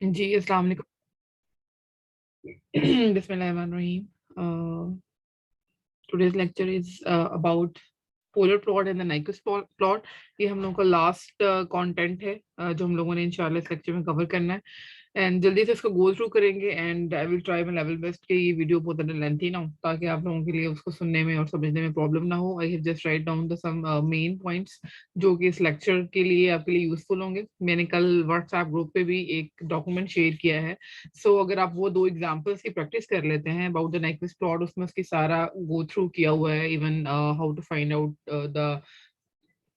जी, अस्सलाम वालेकुम। बिस्मिल्लाहिर्रहमानिर्रहीम। Today's lecture is about polar plot and the Nyquist plot. ये हम लोगों का लास्ट कंटेंट है जो हम लोगों ने इंशाल्लाह इस लेक्चर में कवर करना है। एंड जल्दी से इसको गो थ्रू करेंगे and I will try my level best कि ये वीडियो बहुत ज़्यादा लेंथी ना हो, ताकि आप लोगों के लिए उसको सुनने में और समझने में प्रॉब्लम ना हो। I have just write down the some main points जो कि इस लेक्चर के लिए आपके लिए यूजफुल होंगे। मैंने कल व्हाट्सएप ग्रुप पे भी एक डॉक्यूमेंट शेयर किया है। अगर आप वो दो एग्जांपल्स की प्रैक्टिस कर लेते हैं अबाउट द नाइक्विस्ट प्लॉट, उसमें उसकी सारा गो थ्रू किया हुआ है, even how to find out the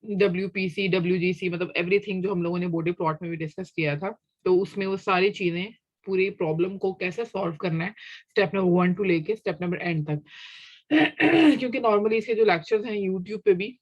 WPC WGC, मतलब एवरीथिंग जो हम लोगों ने बॉडी प्लॉट में भी डिस्कस किया था। तो उसमें वो सारी चीजें, पूरी प्रॉब्लम को कैसे सॉल्व करना है, स्टेप नंबर 1 टू लेके स्टेप नंबर एंड तक। क्योंकि नॉर्मली इसके जो लेक्चर्स हैं यूट्यूब पे भी,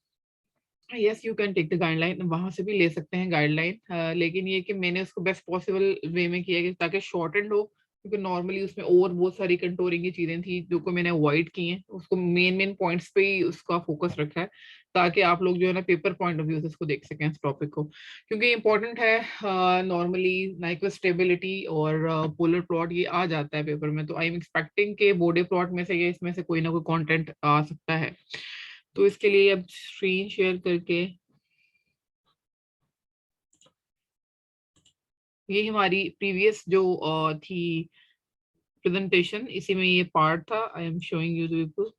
yes you can take the guideline, वहां से भी ले सकते हैं गाइडलाइन, लेकिन ये कि मैंने उसको बेस्ट पॉसिबल वे में किया कि ताकि शॉर्ट एंड हो, क्योंकि नॉर्मली उसमें और बहुत सारी कंटोरिंग की चीजें थी जो को मैंने अवॉइड की हैं। उसको मेन मेन पॉइंट्स पे ही उसका फोकस रखा है, ताकि आप लोग जो है ना पेपर पॉइंट ऑफ व्यू से इसको देख सकें इस टॉपिक को, क्योंकि इंपॉर्टेंट है। नॉर्मली नाइक्विस्ट स्टेबिलिटी और पोलर प्लॉट ये आ जाता है पेपर में, तो आई एम एक्सपेक्टिंग के बॉडी प्लॉट में से या इसमें से कोई ना कोई कंटेंट आ सकता है। तो इसके लिए अब स्क्रीन शेयर करके, ये हमारी प्रीवियस जो थी प्रेजेंटेशन, इसी में ये पार्ट था। I am showing you people.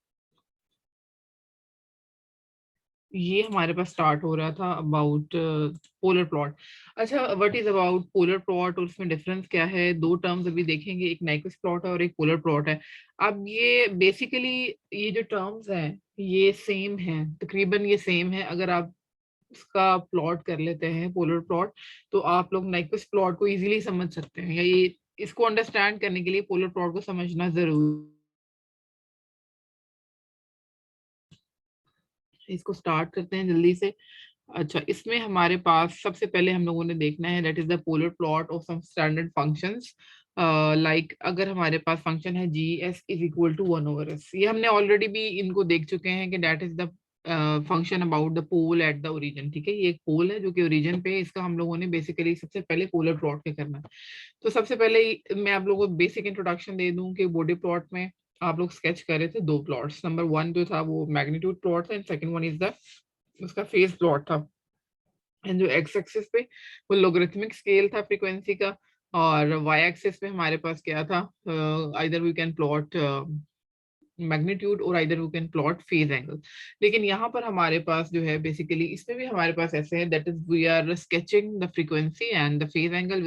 ये हमारे पास स्टार्ट हो रहा था अबाउट पोलर प्लॉट। अच्छा, what is about polar plot और उसमें डिफरेंस क्या है? दो टर्म्स अभी देखेंगे, एक नाइक्विस्ट प्लॉट है और एक पोलर प्लॉट है। अब ये बेसिकली, ये जो टर्म्स हैं ये सेम हैं, तकरीबन ये सेम है। अगर आप इसका प्लॉट कर लेते हैं पोलर प्लॉट, तो आप लोग नाइक्विस्ट प्लॉट को इजीली समझ सकते हैं, या ये इसको अंडरस्टैंड करने के लिए पोलर प्लॉट को समझना जरूरी। इसको स्टार्ट करते हैं जल्दी से। अच्छा, इसमें हमारे पास सबसे पहले हम लोगों ने देखना है that is the polar plot of some standard functions. Like अगर हमारे पास फंक्शन है G S is equal to 1/s, ये हमने ऑलरेडी भी इनको देख चुके हैं कि that is the function about the pole at the origin. ठीक है, ये एक पोल है जो कि ओरिजिन पे है। इसका हम लोगों ने बेसिकली सबसे पहले पोलर प्लॉट के करना है। तो सबसे पहले मैं आप लोगों को बेसिक इंट्रोडक्शन दे दूं कि बॉडी प्लॉट में आप लोग स्केच कर रहे थे दो प्लॉट्स। नंबर 1 जो था वो मैग्नीट्यूड प्लॉट था, and second one is the उसका फेज प्लॉट था। एंड जो एक्स एक्सिस पे वो लोगरिथमिक स्केल था फ्रीक्वेंसी का, और वाई एक्सिस पे हमारे पास क्या था, either we can plot magnitude और either we can plot phase angle. लेकिन यहाँ पर हमारे पास जो है बेसिकली, इसमें भी हमारे पास ऐसे है that is we are sketching the frequency and the phase angle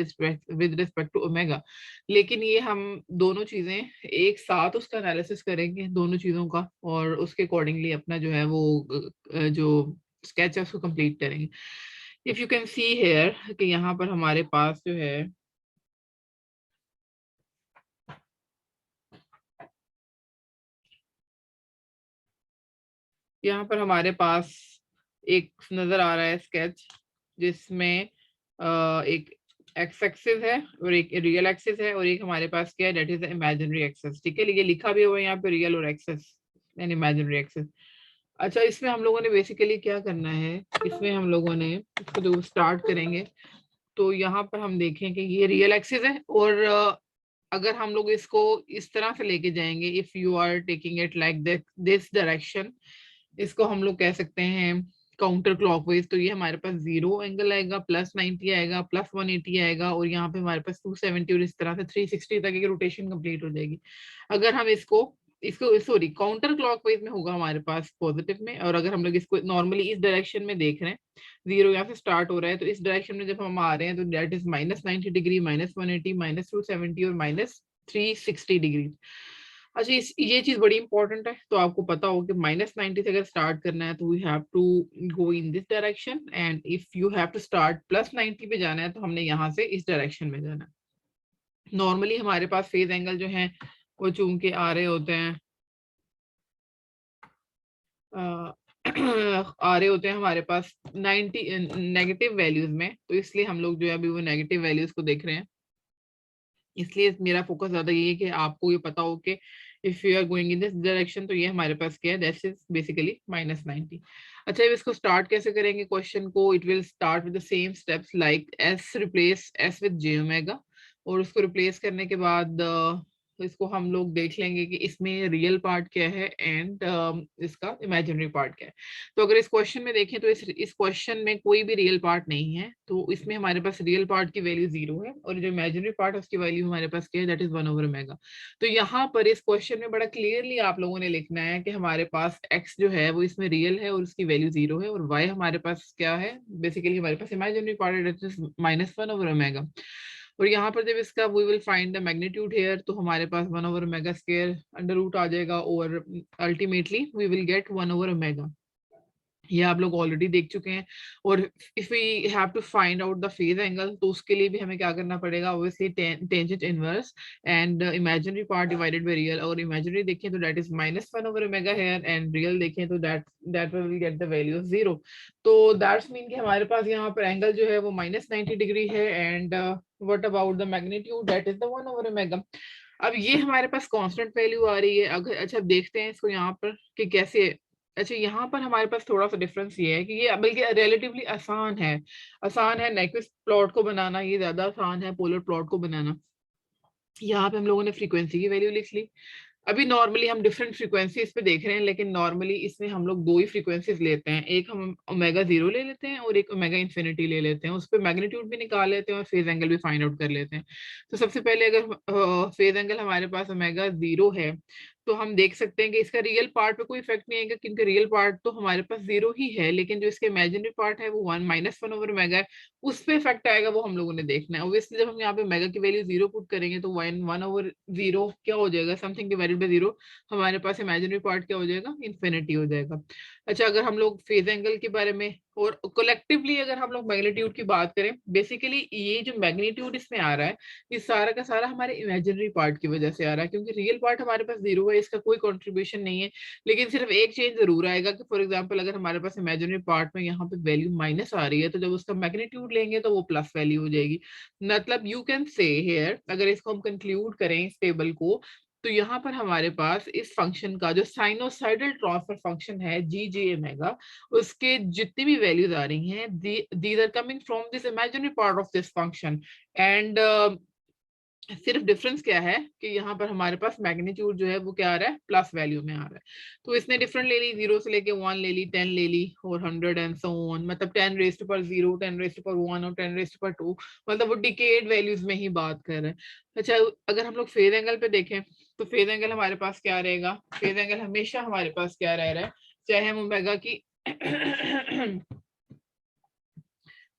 with respect to omega. लेकिन ये हम दोनों चीजें एक साथ उसका एनालिसिस करेंगे दोनों चीजों का, और उसके अकॉर्डिंगली अपना जो है वो जो स्केच है उसको कंप्लीट करेंगे। If you can see here कि यहाँ पर हमारे पास जो है, यहाँ पर हमारे पास एक नजर आ रहा है स्केच, जिसमें एक एक्स एक्सिस है और एक रियल एक्सिस है, और एक हमारे पास क्या है दैट इज इमेजिनरी एक्सिस। ठीक है, ये लिखा भी हुआ है यहाँ पे रियल और एक्सिस एंड इमेजिनरी एक्सिस। अच्छा, इसमें हम लोगों ने बेसिकली क्या करना है, इसमें हम लोगों ने इसको जो स्टार्ट करेंगे, तो यहाँ पर हम देखें कि ये रियल एक्सिस है, और अगर हम लोग इसको इस तरह से लेके जाएंगे, if you are taking it like this direction, इसको हम लोग कह सकते हैं काउंटर क्लॉकवाइज, तो ये हमारे पास 0 एंगल आएगा, +90 आएगा, +180 आएगा, और यहाँ पे हमारे पास 270, और इस तरह से 360 तक की रोटेशन कंप्लीट हो जाएगी। अगर हम इसको इसको सॉरी काउंटर क्लॉकवाइज में होगा हमारे पास पॉजिटिव में, और अगर हम लोग इसको नॉर्मली इस डायरेक्शन में देख रहे हैं, 0 यहाँ से स्टार्ट हो रहा है, तो इस डायरेक्शन में जब हम आ रहे हैं तो दैट इज -90 डिग्री, -180, -270 और -360 डिग्री। अच्छा, ये चीज बड़ी इंपॉर्टेंट है, तो आपको पता हो कि -90 से अगर स्टार्ट करना है तो we have to go in this direction, and if you have to start +90 पे जाना है तो हमने यहाँ से इस डायरेक्शन में जाना है। नॉर्मली हमारे पास फेज एंगल जो है वो चूंकि आ रहे होते हैं अ, आ रहे होते हैं हमारे पास 90 नेगेटिव वैल्यूज में, तो इसलिए हम लोग जो है अभी वो नेगेटिव वैल्यूज को देख रहे हैं। इसलिए मेरा फोकस ज्यादा ये है कि आपको ये पता हो कि if you are going in this direction, तो ये हमारे पास क्या है, दैट इज बेसिकली -90। अच्छा, अब इसको स्टार्ट कैसे करेंगे क्वेश्चन को? It will start with the same steps like S replace S with j omega, और उसको रिप्लेस करने के बाद तो इसको हम लोग देख लेंगे कि इसमें रियल पार्ट क्या है एंड इसका इमेजिनरी पार्ट क्या है। तो अगर इस क्वेश्चन में देखें तो इस क्वेश्चन में कोई भी रियल पार्ट नहीं है, तो इसमें हमारे पास रियल पार्ट की वैल्यू 0 है और जो इमेजिनरी पार्ट है उसकी वैल्यू हमारे पास क्या है, दैट इज 1/ओमेगा। तो यहाँ पर इस क्वेश्चन में बड़ा क्लियरली आप लोगों ने लिखना है कि हमारे पास x जो है वो इसमें रियल है और उसकी वैल्यू 0 है, और y हमारे पास क्या है, बेसिकली हमारे पास इमेजिनरी पार्ट है, दैट इज -1/ओमेगा। और यहाँ पर जब इसका we will find the magnitude here, तो हमारे पास 1/ओमेगा स्क्वायर अंडर रूट आ जाएगा और अल्टीमेटली वी विल गेट 1/ओमेगा। ये आप लोग ऑलरेडी देख चुके हैं। और if we have to find out the phase angle, तो उसके लिए भी हमें क्या करना पड़ेगा, obviously tangent inverse and imaginary part divided by real. और इमेजिनरी देखें तो दैट इज -1/ओमेगा हेयर एंड रियल देखें तो that will get the value of 0। तो दैट्स मीन कि हमारे पास यहाँ पर एंगल जो है वो -90 डिग्री है and what about the magnitude, that is the 1/ओमेगा। अब ये हमारे पास कांस्टेंट वैल्यू आ रही है। अगर अच्छा अब देखते हैं इसको यहाँ पर कि कैसे। अच्छा यहाँ पर हमारे पास थोड़ा सा डिफरेंस ये है कि ये बल्कि रिलेटिवली आसान है नेक्विस्ट प्लॉट को बनाना, ये ज्यादा आसान है पोलर प्लॉट को बनाना। यहाँ पे हम लोगों ने फ्रीक्वेंसी की वैल्यू लिख ली। अभी नॉर्मली हम डिफरेंट फ्रीक्वेंसीज पे देख रहे हैं, लेकिन नॉर्मली इसमें हम लोग दो ही फ्रीक्वेंसीज लेते हैं, एक हम ओमेगा 0 ले लेते हैं और एक ओमेगा इन्फिनिटी ले लेते हैं, उस पर मैग्नीट्यूड भी निकाल लेते हैं और फेज एंगल भी फाइंड आउट कर लेते हैं। तो सबसे पहले अगर फेज एंगल हमारे पास ओमेगा 0 है, तो हम देख सकते हैं कि इसका रियल पार्ट पे कोई इफेक्ट नहीं आएगा, क्योंकि रियल पार्ट तो हमारे पास 0 ही है, लेकिन जो इसके इमेजिनरी पार्ट है वो -1/ओमेगा है, उस पे इफेक्ट आएगा, वो हम लोगों ने देखना है। ऑब्वियसली जब हम यहाँ पे ओमेगा की वैल्यू 0 पुट करेंगे तो 1/0 क्या हो जाएगा, समथिंग डिवाइडेड बाय 0, हमारे पास इमेजिनरी पार्ट क्या हो जाएगा, इन्फिनिटी हो जाएगा। अच्छा अगर हम लोग फेज एंगल के बारे में और कलेक्टिवली अगर हम लोग मैग्नीट्यूड की बात करें, बेसिकली ये जो मैग्नीट्यूड इसमें आ रहा है, ये सारा का सारा हमारे इमेजिनरी पार्ट की वजह से आ रहा है, क्योंकि रियल पार्ट हमारे पास 0 है, इसका कोई कंट्रीब्यूशन नहीं है। लेकिन सिर्फ एक चेंज जरूर आएगा कि फॉर एग्जांपल अगर हमारे पास इमेजिनरी पार्ट में यहाँ पे वैल्यू माइनस आ रही है, तो जब उसका मैग्नीट्यूड लेंगे तो वो प्लस वैल्यू हो जाएगी। मतलब यू कैन से हियर, अगर इसको हम कंक्लूड करें इस टेबल को, तो यहाँ पर हमारे पास इस फंक्शन का जो साइनोसाइडल ट्रांसफर फंक्शन है जी जे ओमेगा, उसके जितनी भी वैल्यूज आ रही हैं, these are coming from this imaginary part of this function. And सिर्फ डिफरेंस क्या है कि यहाँ पर हमारे पास मैग्नीट्यूड जो है वो क्या आ रहा है, प्लस वैल्यू में आ रहा है। तो इसने डिफरेंट ले ली, 0 से लेके 1 ले ली, 10 ले ली और 100 एंड सो ऑन, मतलब 10 raise to power 0, 10 raise to power 1 और 10 रेज़ टू पावर 2, मतलब वो डिकेड वैल्यूज में ही बात कर रहे हैं। अच्छा अगर हम लोग फेज एंगल पे देखें, तो फेज एंगल हमारे पास क्या रहेगा, फेज एंगल हमेशा हमारे पास क्या रह रहा है, चाहे हम ओमेगा की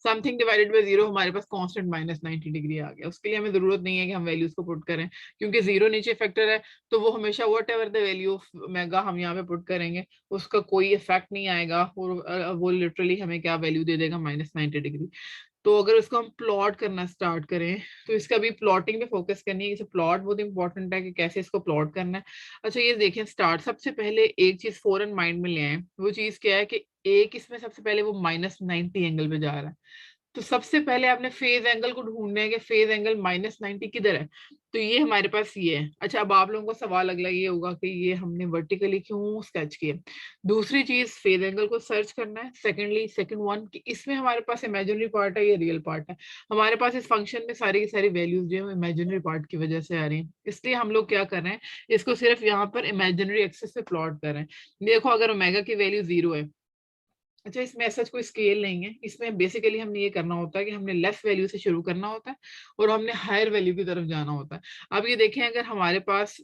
समथिंग डिवाइडेड बाय 0, हमारे पास कांस्टेंट -90 डिग्री आ गया। उसके लिए हमें जरूरत नहीं है कि हम वैल्यूज को पुट करें, क्योंकि 0 नीचे फैक्टर है, तो वो हमेशा what ever the value of omega हम यहाँ पे पुट करेंगे, उसका कोई इफेक्ट नहीं आएगा और वो लिटरली हमें क्या वैल्यू दे देगा, -90 डिग्री। तो अगर उसको हम प्लॉट करना स्टार्ट करें, तो इसका भी प्लॉटिंग पे फोकस करनी है। इसे प्लॉट बहुत इंपॉर्टेंट है कि कैसे इसको प्लॉट करना है। अच्छा ये देखें स्टार्ट, सबसे पहले एक चीज फौरन माइंड में ले आए, वो चीज क्या है कि एक इसमें सबसे पहले वो -90 एंगल पे जा रहा है, तो सबसे पहले आपने फेज एंगल को ढूंढना है कि फेज एंगल -90 किधर है, तो ये हमारे पास ये है। अच्छा अब आप लोगों को सवाल अगला ये होगा कि ये हमने वर्टिकली क्यों स्केच किया। दूसरी चीज फेज एंगल को सर्च करना है, सेकंड वन कि इसमें हमारे पास इमेजिनरी पार्ट है या रियल पार्ट है। हमारे पास इस फंक्शन में सारी की सारी वैल्यूज जो है इमेजिनरी पार्ट की वजह से आ रही है, इसलिए हम लोग क्या कर रहे हैं, इसको सिर्फ यहाँ पर इमेजिनरी एक्सिस पे प्लॉट कर रहे हैं। देखो अगर ओमेगा की वैल्यू 0 है, अच्छा इसमें ऐसा कोई स्केल नहीं है, इसमें बेसिकली हमने ये करना होता है कि हमने लेस वैल्यू से शुरू करना होता है और हमने हायर वैल्यू की तरफ जाना होता है। अब ये देखें अगर हमारे पास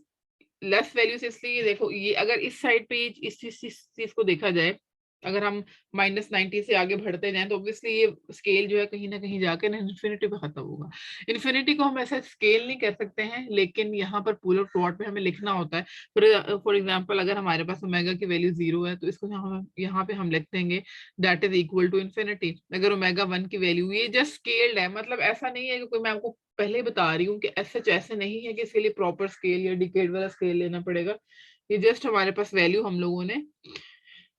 लेस वैल्यू से, इसलिए देखो ये अगर इस साइड पे इस चीज को देखा जाए, अगर हम -90 से आगे बढ़ते जाएं, तो ऑब्वियसली ये स्केल जो है कहीं ना कहीं जाकर इन्फिनिटी पे खत्म होगा। इन्फिनिटी को हम ऐसा स्केल नहीं कर सकते हैं, लेकिन यहाँ पर पोलर प्लॉट पे हमें लिखना होता है। फॉर एग्जाम्पल अगर हमारे पास ओमेगा की वैल्यू 0 है, तो इसको यहाँ पे हम लिख देंगे that is equal to infinity. अगर ओमेगा 1 की वैल्यू, ये जस्ट स्केल्ड है, मतलब ऐसा नहीं है कि कोई, मैं आपको पहले ही बता रही हूँ कि ऐसे नहीं है कि इसके लिए प्रॉपर स्केल या डिकेड वाला स्केल लेना पड़ेगा। ये जस्ट हमारे पास वैल्यू हम लोगों ने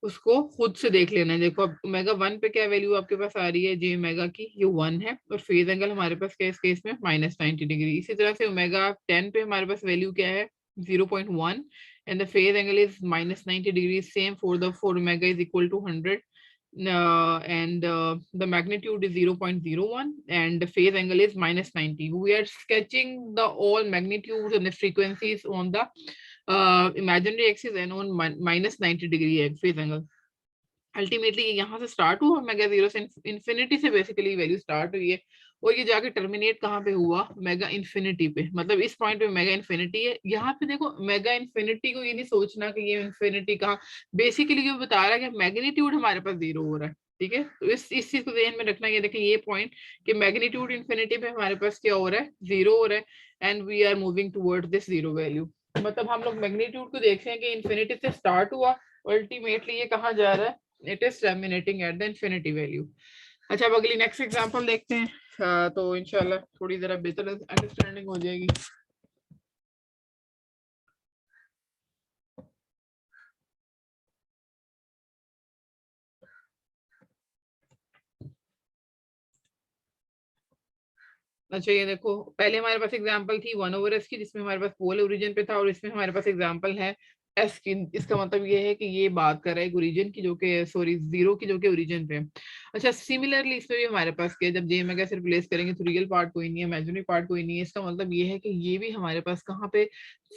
उसको खुद से देख लेना है। देखो अब ओमेगा 1 पे क्या वैल्यू आपके पास आ रही है, जे ओमेगा की, ये 1 है और फेज एंगल हमारे पास क्या है इस केस में -90 डिग्री। इसी तरह से ओमेगा 10 पे हमारे पास वैल्यू क्या है, 0.1 and the phase angle is -90 degree. Same for omega is equal to 100 and the magnitude is 0.01 and the phase angle is -90. We are sketching the all magnitudes and the frequencies on the imaginary axis and on -90 degree phase angle. Ultimately ये यहाँ से start हुआ mega zero से infinity से basically value start हुई है और ये जाके टर्मिनेट कहाँ पे हुआ मेगा इन्फिनिटी पे, मतलब इस पॉइंट पे मेगा इन्फिनिटी है। यहाँ पे देखो मेगा इन्फिनिटी को ये नहीं सोचना कि ये इन्फिनिटी कहाँ, बेसिकली ये बता रहा है कि मैग्नीट्यूड हमारे पास जीरो हो रहा है। ठीक है, तो इस चीज को ध्यान में रखना। ये देखें ये पॉइंट कि मैग्नीट्यूड इन्फिनिटी पे हमारे पास क्या हो रहा है, जीरो हो रहा है and we are moving toward this zero value. मतलब हम लोग मैग्नीट्यूड को देख रहे हैं कि इन्फिनिटी से स्टार्ट हुआ, अल्टीमेटली ये कहाँ जा रहा है, it is terminating at the infinity value। अच्छा अब अगली नेक्स्ट एग्जांपल देखते हैं, तो इंशाल्लाह थोड़ी जरा बेहतर अंडरस्टैंडिंग हो जाएगी। अच्छा ये देखो पहले हमारे पास एग्जांपल थी 1/s की जिसमें हमारे पास पोल ओरिजिन पे था और इसमें हमारे पास एग्जांपल है एस की। इसका मतलब ये है कि ये बात कर रहा है एक ओरिजिन की जो कि सॉरी जीरो की जो कि ओरिजिन पे। अच्छा सिमिलरली इसमें भी हमारे पास क्या, जब जे मेगा से रिप्लेस करेंगे तो रियल पार्ट कोई नहीं है, इमेजिनरी पार्ट कोई नहीं है। इसका मतलब ये है कि ये भी हमारे पास कहाँ पे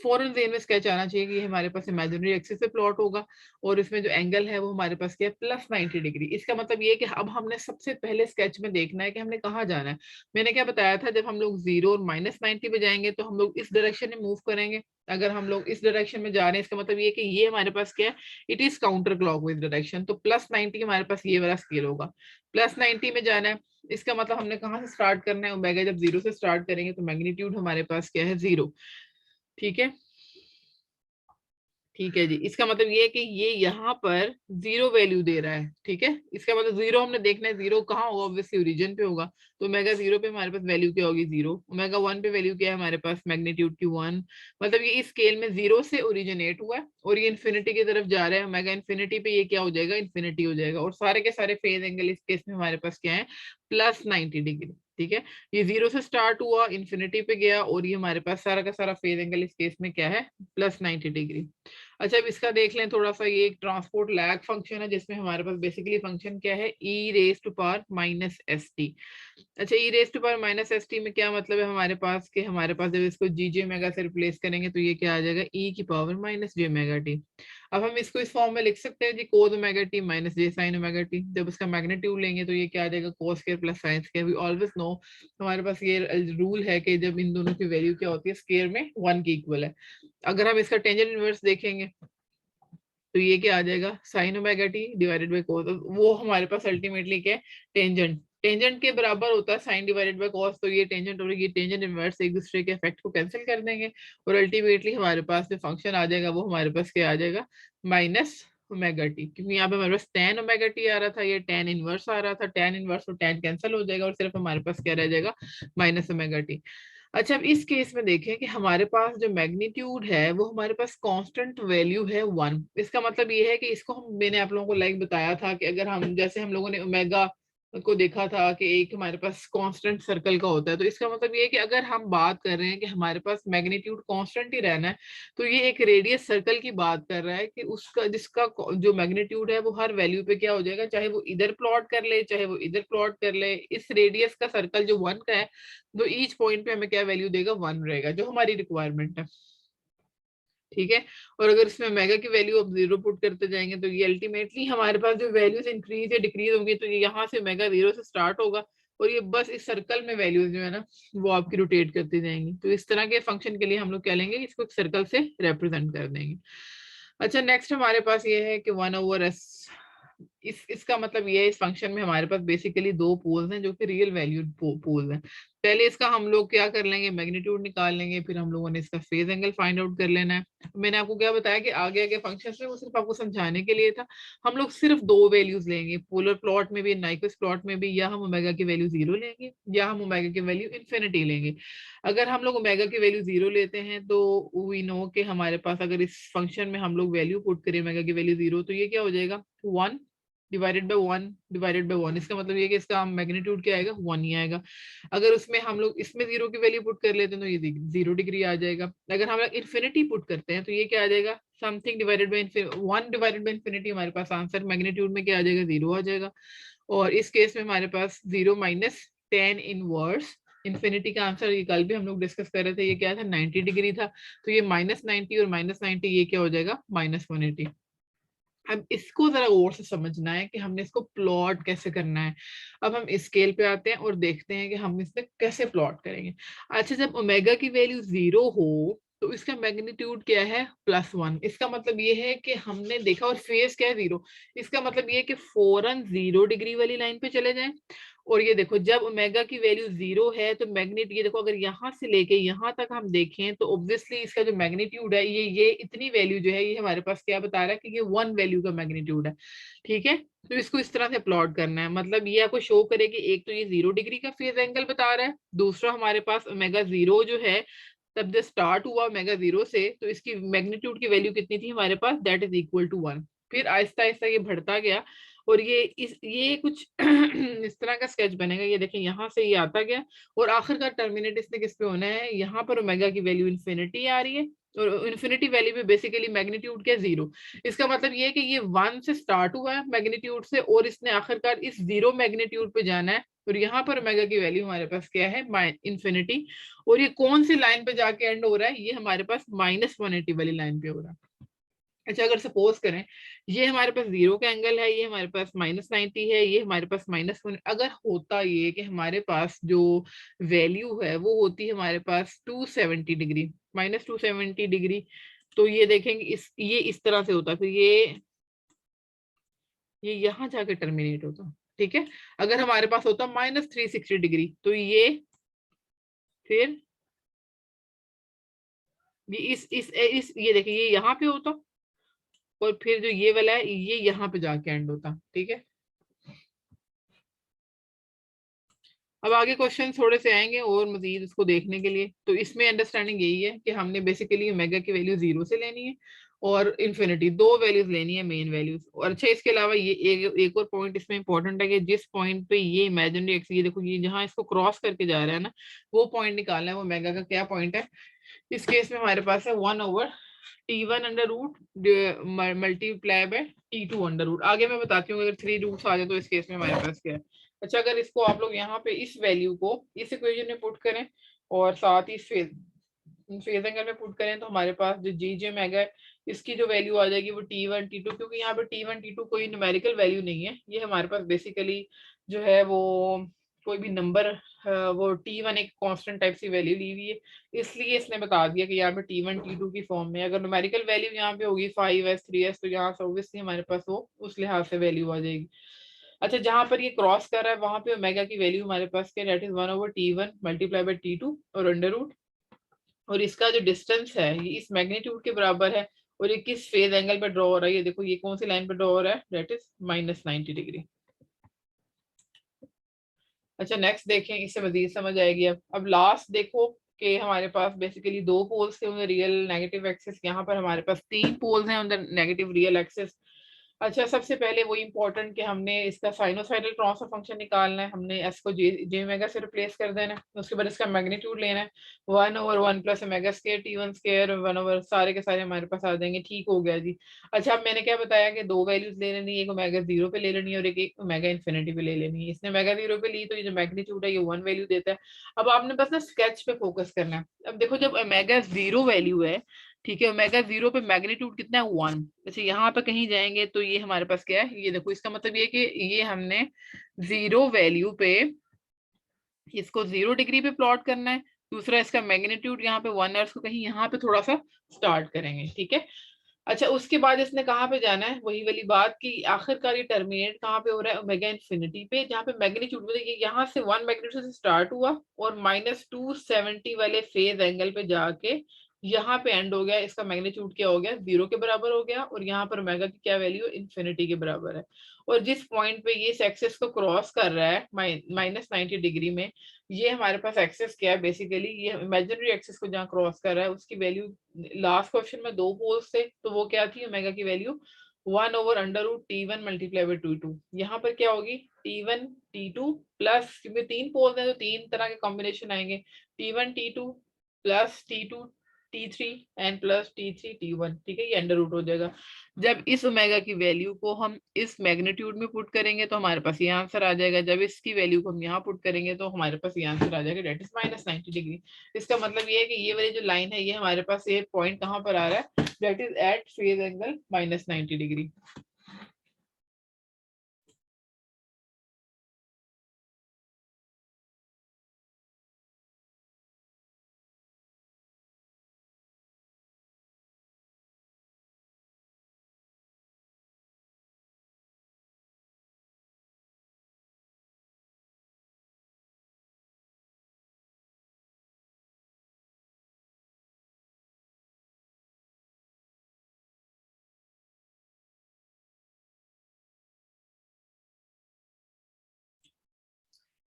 फॉरन जेन में स्केच आना चाहिए कि ये हमारे पास इमेजिनरी एक्सिस पे प्लॉट होगा और इसमें जो एंगल है वो हमारे पास क्या है, +90 डिग्री। इसका मतलब ये है कि अब हमने सबसे पहले स्केच में देखना है कि हमने कहाँ जाना है। मैंने क्या बताया था, जब हम लोग 0 और -90 पे जाएंगे तो हम लोग इस डायरेक्शन में मूव करेंगे। अगर हम लोग इस डायरेक्शन में जा रहे हैं इसका मतलब ये कि ये हमारे पास क्या है, it is counter clockwise direction, तो +90 हमारे पास ये वाला स्केल होगा, +90 में जाना है। इसका मतलब हमने कहाँ से स्टार्ट करना है, ओमेगा जब 0 से स्टार्ट करेंगे तो मैग्नीट्यूड हमारे पास क्या है, 0। ठीक है, ठीक है जी। इसका मतलब ये है कि ये यहाँ पर जीरो वैल्यू दे रहा है। ठीक है, इसका मतलब जीरो हमने देखना है, जीरो कहाँ होगा, ऑब्वियसली ओरिजिन पे होगा। तो ओमेगा 0 पे हमारे पास वैल्यू क्या होगी, 0। ओमेगा 1 पे वैल्यू क्या है हमारे पास, मैग्नीट्यूड की 1। मतलब ये इस स्केल में 0 से ओरिजिनेट हुआ है और ये इन्फिनिटी की तरफ जा रहा है। ओमेगा इन्फिनिटी पे ये क्या हो जाएगा, इन्फिनिटी हो जाएगा। और सारे के सारे फेज एंगल इस केस में हमारे पास क्या है, +90 डिग्री। ठीक है, ये 0 से स्टार्ट हुआ, इन्फिनिटी पे गया और ये हमारे पास सारा का सारा फेज एंगल इस केस में क्या है, +90 डिग्री। अच्छा अब इसका देख लें थोड़ा सा। ये एक ट्रांसपोर्ट लैग फंक्शन है जिसमें हमारे पास बेसिकली फंक्शन क्या है, e⁻⁻st। अच्छा e⁻⁻st में क्या मतलब है हमारे पास, कि हमारे पास जब इसको जीजे मेगा से रिप्लेस करेंगे तो ये क्या आ जाएगा, e⁻−j⁻t। अब हम इसको इस फॉर्म में लिख सकते हैं जी, cos ओमेगा टी माइनस जे साइन ओमेगा टी। जब इसका मैग्नीट्यूड लेंगे तो ये क्या आ जाएगा, cos square plus sine square. We always know, हमारे पास ये रूल है कि जब इन दोनों की वैल्यू क्या होती है, स्क्वायर में 1 की इक्वल है। अगर हम इसका टेंजेंट इनवर्स देखेंगे तो ये क्या आ जाएगा, sine omega T divided by cos. वो हमारे पास अल्टीमेटली क्या है, टेंजेंट। टेंजेंट के बराबर होता है साइन डिवाइडेड बाय कॉस, तो ये टेंजेंट और ये टेंजेंट इनवर्स एक दूसरे के इफेक्ट को कैंसिल कर देंगे और अल्टीमेटली हमारे पास जो फंक्शन आ जाएगा वो हमारे पास क्या आ जाएगा, माइनस ओमेगा टी। क्योंकि यहाँ पे हमारे पास tan ओमेगा टी आ रहा था, ये tan इनवर्स आ रहा था, tan इनवर्स और tan कैंसिल हो जाएगा और सिर्फ हमारे पास क्या रह जाएगा, माइनस ओमेगा टी। अच्छा अब इस केस में देखें कि हमारे पास जो मैग्नीट्यूड है वो हमारे पास कांस्टेंट वैल्यू है 1। इसका मतलब ये है कि इसको हम, मैंने आप लोगों को लाइक बताया था कि अगर हम, जैसे हम लोगों ने ओमेगा को देखा था कि एक हमारे पास कांस्टेंट सर्कल का होता है, तो इसका मतलब ये है कि अगर हम बात कर रहे हैं कि हमारे पास मैग्नीट्यूड कांस्टेंट ही रहना है, तो ये एक रेडियस सर्कल की बात कर रहा है कि उसका जिसका जो मैग्नीट्यूड है वो हर वैल्यू पे क्या हो जाएगा, चाहे वो इधर प्लॉट कर ले चाहे वो इधर प्लॉट कर ले, इस रेडियस का सर्कल जो 1 का है, तो ईच पॉइंट पे हमें क्या वैल्यू देगा, 1 रहेगा, जो हमारी रिक्वायरमेंट है। ठीक है, और अगर इसमें मेगा की वैल्यू अब 0 पुट करते जाएंगे तो ये अल्टीमेटली हमारे पास जो वैल्यूज इंक्रीज या डिक्रीज होंगी, तो ये यहाँ से मेगा 0 से स्टार्ट होगा और ये बस इस सर्कल में वैल्यूज जो है ना वो आपकी रोटेट करती जाएंगी। तो इस तरह के फंक्शन के लिए हम लोग क्या लेंगे, इसको एक सर्कल से रिप्रेजेंट कर देंगे। अच्छा नेक्स्ट हमारे पास ये है कि 1/s। इसका मतलब ये है, इस फंक्शन में हमारे पास बेसिकली दो पोल्स हैं जो कि रियल वैल्यूड पोल्स हैं। पहले इसका हम लोग क्या कर लेंगे, मैग्नीट्यूड निकाल लेंगे, फिर हम लोगों ने इसका फेज एंगल फाइंड आउट कर लेना है। मैंने आपको क्या बताया कि आगे आगे फंक्शन में वो सिर्फ आपको समझाने के लिए था। हम लोग सिर्फ दो वैल्यूज लेंगे, पोलर प्लॉट में भी नाइक्विस्ट प्लॉट में भी, या हम ओमेगा की वैल्यू 0 लेंगे या हम ओमेगा की वैल्यू इन्फिनिटी लेंगे। अगर हम लोग ओमेगा की वैल्यू 0 लेते हैं तो वी नो कि हमारे पास अगर इस फंक्शन में हम लोग वैल्यू पुट करें ओमेगा की वैल्यू 0, तो ये क्या हो जाएगा, 1 डिवाइडेड बाय 1 डिवाइडेड बाय 1, इसका मतलब ये कि इसका मैग्नीट्यूड क्या आएगा, 1 ही आएगा। अगर उसमें हम लोग इसमें 0 की वैल्यू पुट कर लेते हैं तो ये 0 डिग्री आ जाएगा। अगर हम लोग इन्फिनिटी पुट करते हैं तो ये क्या आ जाएगा, something divided by 1 divided by infinity, हमारे पास आंसर मैग्नीट्यूड में क्या आ जाएगा, 0 आ जाएगा। और इस केस में हमारे पास 0 माइनस टेन इनवर्स इन्फिनिटी का आंसर, ये कल भी हम लोग डिस्कस कर रहे थे, ये क्या था, 90 डिग्री था। तो ये -90 और -90 ये क्या हो जाएगा, -180। अब इसको जरा और से समझना है कि हमने इसको प्लॉट कैसे करना है। अब हम स्केल पे आते हैं और देखते हैं कि हम इसमें कैसे प्लॉट करेंगे। अच्छा, जब ओमेगा की वैल्यू 0 हो तो इसका मैग्नीट्यूड क्या है, +1। इसका मतलब ये है कि हमने देखा, और फेस क्या है, 0। इसका मतलब ये है कि फौरन 0 डिग्री वाली लाइन पे चले जाएं। और ये देखो, जब ओमेगा की वैल्यू 0 है तो मैग्नीट, ये देखो अगर यहाँ से लेके यहाँ तक हम देखें तो ऑब्वियसली इसका जो मैग्नीट्यूड है, ये इतनी वैल्यू जो है, ये हमारे पास क्या बता रहा है कि ये 1 वैल्यू का मैग्नीट्यूड है। ठीक है, तो इसको इस तरह से प्लॉट करना है। मतलब ये आपको शो करे कि एक तो ये 0 डिग्री का फेज एंगल बता रहा है, दूसरा हमारे पास ओमेगा 0 जो है, तब जब स्टार्ट हुआ ओमेगा 0 से तो इसकी मैग्नीट्यूड की वैल्यू कितनी थी हमारे पास, दैट इज इक्वल टू 1। फिर आहिस्ता आहिस्ता ये बढ़ता गया और ये कुछ इस तरह का स्केच बनेगा। ये देखें, यहाँ से ये आता गया और आखिरकार टर्मिनेट इसने किस पे होना है, यहाँ पर ओमेगा की वैल्यू इन्फिनिटी आ रही है और इन्फिनिटी वैल्यू पे बेसिकली मैग्नीट्यूड क्या, 0। इसका मतलब ये है कि ये 1 से स्टार्ट हुआ है मैग्नीट्यूड से और इसने आखिरकार इस 0 मैग्नीट्यूड पे जाना है। और यहाँ पर ओमेगा की वैल्यू हमारे पास क्या है, इन्फिनिटी। और ये कौन सी लाइन पे जाके एंड हो रहा है, ये हमारे पास -180 वाली लाइन पे हो रहा है। अच्छा, अगर सपोज करें ये हमारे पास 0 का एंगल है, ये हमारे पास -90 है, ये हमारे पास -1, अगर होता ये कि हमारे पास जो वैल्यू है वो होती है हमारे पास 270 डिग्री, -270 डिग्री, तो ये देखेंगे ये इस तरह से होता, फिर ये यहाँ जाके टर्मिनेट होता। ठीक है, अगर हमारे पास होता -360 डिग्री तो ये फिर ये इस ये देखिए, ये यहाँ पे होता और फिर जो ये वाला है ये यहाँ पे जाके एंड होता। ठीक है, अब आगे क्वेश्चन थोड़े से आएंगे और मजीद इसको देखने के लिए। तो इसमें अंडरस्टैंडिंग यही है कि हमने बेसिकली ओमेगा की वैल्यू 0 से लेनी है और इन्फिनिटी, दो वैल्यूज लेनी है, मेन वैल्यूज। और अच्छा, इसके अलावा ये एक और पॉइंट इसमें इंपॉर्टेंट है कि जिस पॉइंट पे ये इमेजिनरी एक्स, ये देखो ये जहाँ इसको क्रॉस करके जा रहा है ना, वो पॉइंट निकालना है, वो ओमेगा का क्या पॉइंट है। इस केस में हमारे पास है 1/T1 under root multiply by T2 under root. आगे मैं बताती हूँ अगर 3 रूट्स आ जाए तो इस केस में हमारे पास क्या है। अच्छा, अगर इसको आप लोग यहाँ पे इस वैल्यू को इस इक्वेशन में पुट करें और साथ ही फेज एंगल में पुट करें तो हमारे पास जो जी जे मेगा है, इसकी जो वैल्यू आ जाएगी वो T1 T2, क्योंकि यहाँ पे T1 T2 कोई न्यूमेरिकल वैल्यू नहीं है, ये हमारे पास बेसिकली जो है वो कोई भी नंबर, वो T1 एक कांस्टेंट टाइप सी वैल्यू ली हुई है, इसलिए इसने बता दिया कि यहाँ पे T1 T2 की फॉर्म में। अगर न्यूमेरिकल वैल्यू यहाँ पे होगी 5s 3s तो यहाँ से ऑब्वियसली हमारे पास वो उस लिहाज से वैल्यू आ जाएगी। अच्छा, जहां पर ये क्रॉस कर रहा है वहां पे ओमेगा की वैल्यू हमारे पास क्या, that is 1/T1 multiply by T2 और अंडर रूट। और इसका जो डिस्टेंस है ये इस मैग्नीट्यूड के बराबर है। और ये किस फेज एंगल पे ड्रॉ हो रहा है, ये देखो ये कौन सी लाइन पे ड्रॉ हो रहा है, दैट इज -90 डिग्री। अच्छा, नेक्स्ट देखें, इससे मजीद समझ आएगी। अब लास्ट देखो कि हमारे पास बेसिकली दो पोल्स थे उधर रियल नेगेटिव एक्सिस, यहाँ पर हमारे पास 3 पोल्स हैं उधर नेगेटिव रियल एक्सिस। अच्छा, सबसे पहले वो इम्पोर्टेंट कि हमने इसका साइनोसाइडल ट्रांसफर फंक्शन निकालना है, हमने एस को जे ओमेगा से रिप्लेस कर देना है, उसके बाद इसका मैग्नीट्यूड लेना है 1/1 plus omega square T1 square 1/, सारे के सारे हमारे पास आ जाएंगे। ठीक हो गया जी। अच्छा, अब मैंने क्या बताया कि दो वैल्यूज ले लेनी है, एक ओमेगा 0 पे ले लेनी है और एक ओमेगा इन्फिनिटी पे ले लेनी है। इसने ओमेगा 0 पे ली तो ये जो मैग्नीट्यूड है ये 1 वैल्यू देता है। अब आपने बस ना स्केच पे फोकस करना है। अब देखो, जब ओमेगा 0 वैल्यू है, ठीक है, ओमेगा 0 पे मैग्नीट्यूड कितना है, 1। जैसे यहाँ पे कहीं जाएंगे तो ये हमारे पास क्या है, ये देखो इसका मतलब ये कि ये हमने 0 वैल्यू पे इसको 0 डिग्री पे प्लॉट करना है। दूसरा, इसका मैग्नीट्यूड यहाँ पे 1 है, उसको कहीं यहाँ पे थोड़ा सा स्टार्ट करेंगे। ठीक है, अच्छा उसके बाद इसने कहाँ पे जाना है, वही वाली बात कि आखिरकार ये टर्मिनेट कहाँ पे हो रहा है, ओमेगा इन्फिनिटी पे, जहाँ पे मैग्नीट्यूड देखिए यहाँ से 1 मैग्नीट्यूड से स्टार्ट हुआ और -270 वाले फेज एंगल पे जाके यहाँ पे एंड हो गया। इसका मैग्नीट्यूड क्या हो गया, 0 के बराबर हो गया और यहाँ पर ओमेगा की क्या वैल्यू, इन्फिनिटी के बराबर है। और जिस पॉइंट पे ये इस एक्सिस को क्रॉस कर रहा है -90 डिग्री में, ये हमारे पास एक्सिस क्या है, बेसिकली ये इमेजिनरी एक्सिस को जहाँ क्रॉस कर रहा है उसकी वैल्यू, लास्ट क्वेश्चन में दो पोल्स थे तो वो क्या थी, ओमेगा की value 1/√T1 multiply by T2। यहाँ पर क्या होगी, T1 T2 प्लस, क्योंकि 3 पोल्स हैं तो 3 तरह के कॉम्बिनेशन आएंगे, T1 T2 plus T2 T3 and plus T3 T1। ठीक है, ये अंडर रूट हो जाएगा। जब इस ओमेगा की वैल्यू को हम इस मैग्नीट्यूड में पुट करेंगे तो हमारे पास ये आंसर आ जाएगा। जब इसकी वैल्यू को हम यहाँ पुट करेंगे तो हमारे पास ये आंसर आ जाएगा, डेट इज -90 डिग्री। इसका मतलब ये है कि ये वाली जो लाइन है, ये हमारे पास ये पॉइंट कहाँ पर आ रहा है, that is at phase angle -90 degree.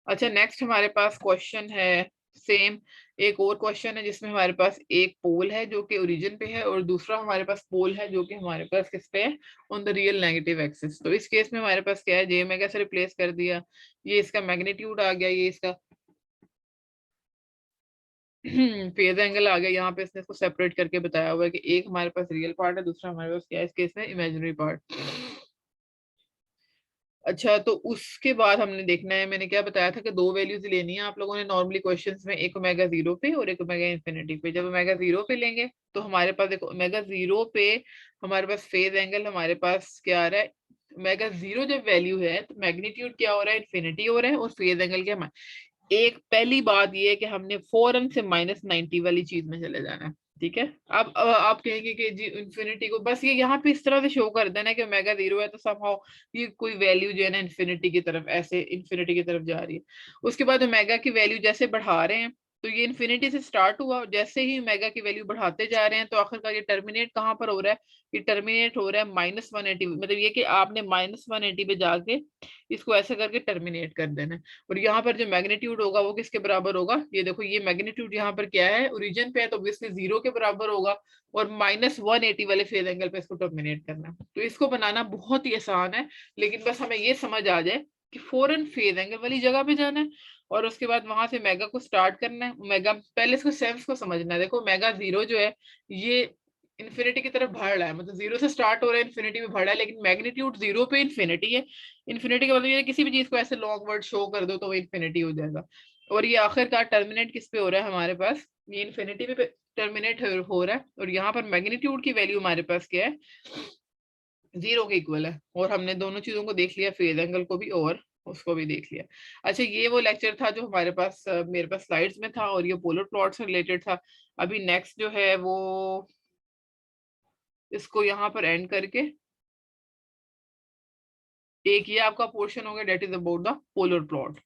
अच्छा, नेक्स्ट हमारे पास क्वेश्चन है सेम। एक और क्वेश्चन है जिसमें हमारे पास एक पोल है जो कि ओरिजिन पे है, और दूसरा हमारे पास पोल है जो कि हमारे पास किस पे है, on the real negative axis. तो इस केस में हमारे पास क्या है, जे ओमेगा से रिप्लेस कर दिया, ये इसका मैग्नीट्यूड आ गया, ये इसका फेज एंगल आ गया। यहाँ पे इसने इसको सेपरेट करके बताया हुआ है कि एक हमारे पास रियल पार्ट है, दूसरा हमारे पास क्या है इस केस में, इमेजिनरी पार्ट। अच्छा, तो उसके बाद हमने देखना है, मैंने क्या बताया था कि दो वैल्यूज लेनी है आप लोगों ने नॉर्मली क्वेश्चंस में, एक ओमेगा 0 पे और एक ओमेगा इंफिनिटी पे। जब ओमेगा 0 पे लेंगे तो हमारे पास देखो, ओमेगा 0 पे हमारे पास फेज एंगल हमारे पास क्या आ रहा है, ओमेगा 0 जब वैल्यू है तो मैग्नीट्यूड क्या हो रहा है, इन्फिनिटी हो रहा है, और फेज एंगल क्या, एक पहली बात ये है कि हमने फौरन से -90 वाली चीज में चले जाना है। ठीक है, अब आप कहेंगे कि जी इन्फिनिटी को बस ये यहाँ पे इस तरह से शो कर देना है कि ओमेगा 0 है तो समहाउ ये कोई वैल्यू जो है ना इन्फिनिटी की तरफ, ऐसे इन्फिनिटी की तरफ जा रही है। उसके बाद ओमेगा की वैल्यू जैसे बढ़ा रहे हैं तो ये इन्फिनिटी से स्टार्ट हुआ, और जैसे ही ओमेगा की वैल्यू बढ़ाते जा रहे हैं तो आखिरकार ये टर्मिनेट कहाँ पर हो रहा है, ये टर्मिनेट हो रहा है -180। मतलब ये कि आपने -180 पे जाके इसको ऐसे करके टर्मिनेट कर देना है। और यहाँ पर जो मैग्नीट्यूड होगा वो किसके बराबर होगा, ये देखो ये मैग्नीट्यूड यहाँ पर क्या है, ओरिजिन पे है तो ऑब्वियसली 0 के बराबर होगा, और -180 वाले फेज एंगल पे इसको टर्मिनेट करना है। तो इसको बनाना बहुत ही आसान है, लेकिन बस हमें ये समझ आ जाए कि फौरन फेज एंगल वाली जगह पे जाना है, और उसके बाद वहां से मेगा को स्टार्ट करना है। मेगा पहले इसको सेंस को समझना है। देखो मेगा 0 जो है ये इन्फिनिटी की तरफ बढ़ रहा है, मतलब 0 से स्टार्ट हो रहा है, इन्फिनिटी में बढ़ रहा है, लेकिन मैग्नीट्यूड 0 पे इन्फिनिटी है। इन्फिनिटी का मतलब ये किसी भी चीज को ऐसे लॉन्ग वर्ड शो कर दो तो वो इन्फिनिटी हो जाएगा। और ये आखिरकार टर्मिनेट किस पे हो रहा है हमारे पास, ये इन्फिनिटी पे टर्मिनेट हो रहा है, और यहाँ पर मैग्नीट्यूड की वैल्यू हमारे पास क्या है, 0 के इक्वल है। और हमने दोनों चीजों को देख लिया, फेज एंगल को भी और उसको भी देख लिया। अच्छा, ये वो लेक्चर था जो हमारे पास मेरे पास स्लाइड्स में था, और ये पोलर प्लॉट से रिलेटेड था। अभी नेक्स्ट जो है वो इसको यहाँ पर एंड करके एक ये आपका पोर्शन हो गया, that is about the polar plot.